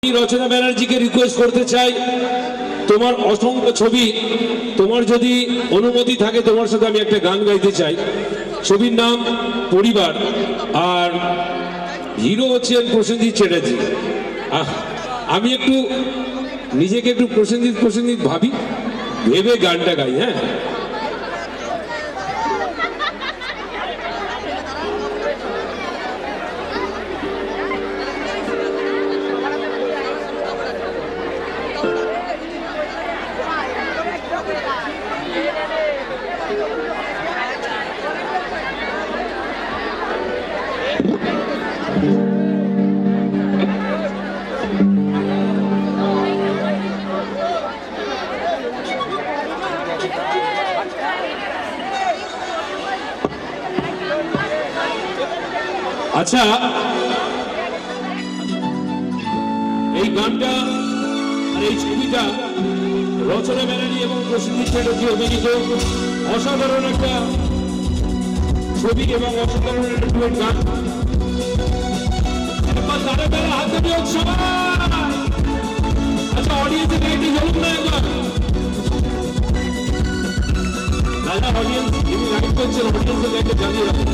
রচনা ব্যানার্জিকে রিকোয়েস্ট করতে চাই, তোমার অসংখ্য ছবি, তোমার যদি অনুমতি থাকে তোমার সাথে আমি একটা গান গাইতে চাই। ছবির নাম পরিবার, আর হিরো হচ্ছেন প্রসেনজিৎ চ্যাটার্জি। আমি একটু নিজেকে একটু প্রসেনজিৎ ভাবি, ভেবে গানটা গাই। হ্যাঁ, আচ্ছা, এই গানটা আর এই ছবিটা রচনা ব্যানার্জি এবং প্রসেনজিৎ চ্যাটার্জি অভিনীত অসাধারণ একটা ছবি এবং অসাধারণ একটা ডুয়েট গান। তাদের বেলা হাতে নিয়োগ সবাই। আচ্ছা, অডিয়েন্সের একটি জ্বলুন না একবার। দাদা, অডিয়েন্স যিনি লাইভ করছেন, অডিয়েন্সের একটা জানিয়ে রাখুন।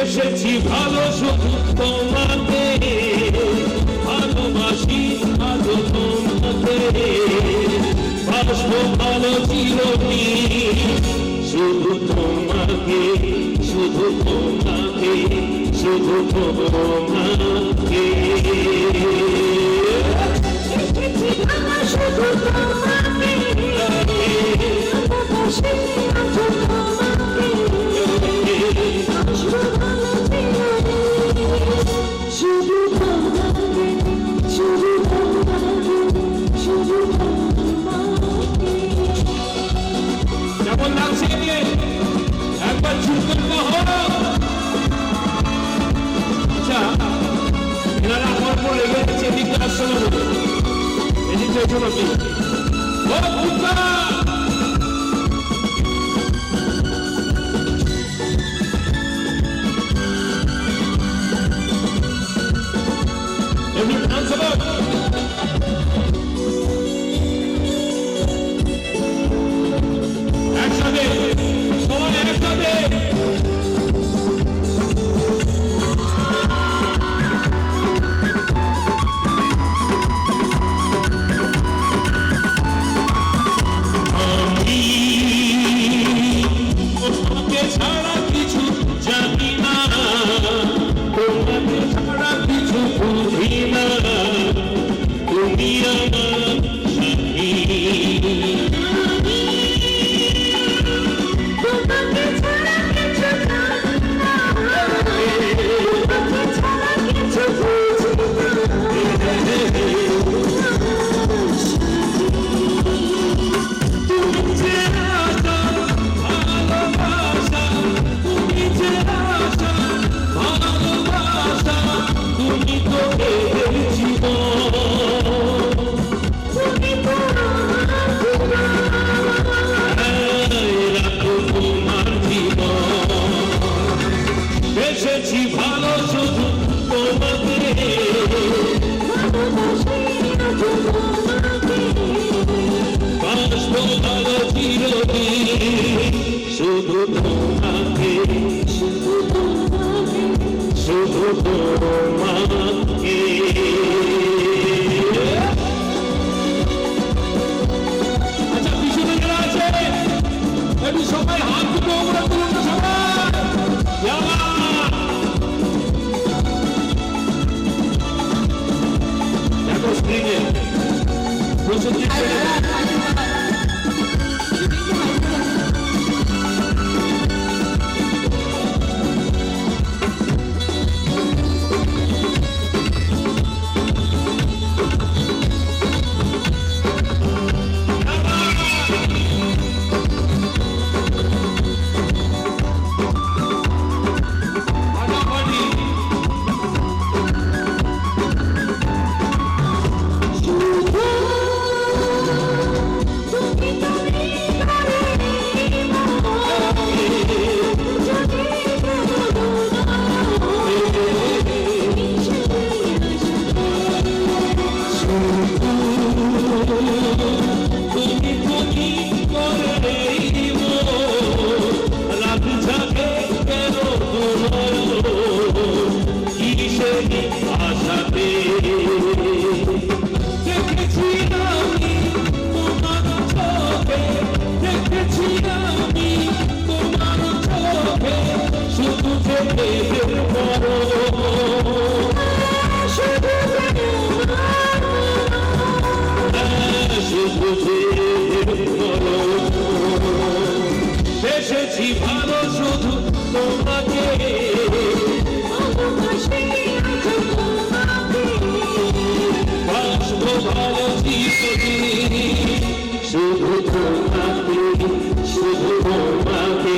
এসেছি ভালো শুধু তোমাকে, ভালোবাসি আজও তোমাকে, বাসবো ভালো চিরদিন শুধু তোমাকে, শুধু তোমাকে, শুধু তোমাকে। শুধু তোমাকে, কেমন লাগছে একবার চুপ করতে হো। আচ্ছা, এনারা আমার পর রেগে যাচ্ছে, এদিকে আসলে এদিকে এসব আপনি একসাথে সবাই একসাথে। ছাড়া কিছু জানি না, তোমাকে ছাড়া কিছু বুঝি না, তুমি আমার সাথী। ভালো শুধু তোমাকে, বাসবো ভালো চিরদিন শুধু তোমাকে, শুধু তোমাকে, শুধু তোমাকে। আচ্ছা, পিছনে যারা আছে একটু সবাই হাত দুটো উপরে তুলুন না সবাই। প্রসেনজিৎ বেশি ভালো শুধু তোমাকে, বাসবো ভালো চিরদিন শুধু তোমাকে, শুধু তোমাকে,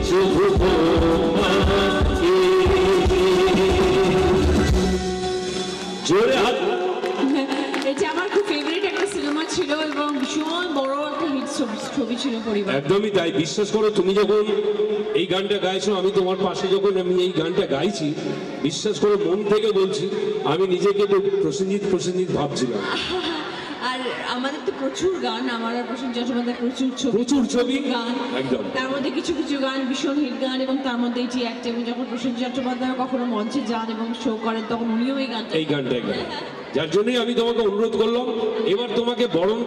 শুধু তোমাকে। জোরে হাত। এটা আমার খুব ফেভারিট একটা সিনেমা ছিল এবং ভীষণ বড় একটা হিট ছবি ছিল পরিবার। একদমই তাই। বিশ্বাস করো, তুমি যখন এই গানটা গাইছো, আমি তোমার পাশে যখন আমি এই গানটা গাইছি, বিশ্বাস করো মন থেকে বলছি, আমি নিজেকে একটু প্রসেনজিৎ প্রসেনজিৎ ভাবছিলাম। আর আমাদের তো প্রচুর গান, আমার আর প্রসেনজিৎ চট্টোপাধ্যায়ের প্রচুর ছবি গান, একদম। তার মধ্যে কিছু কিছু গান ভীষণ হিট গান, এবং তার মধ্যে এটি একটা। এবং যখন প্রসেনজিৎ চট্টোপাধ্যায় কখনো মঞ্চে যান এবং শো করেন, তখন উনিও এই গানটা গান, যার জন্যই আমি তোমাকে অনুরোধ করলাম এবার তোমাকে বরণ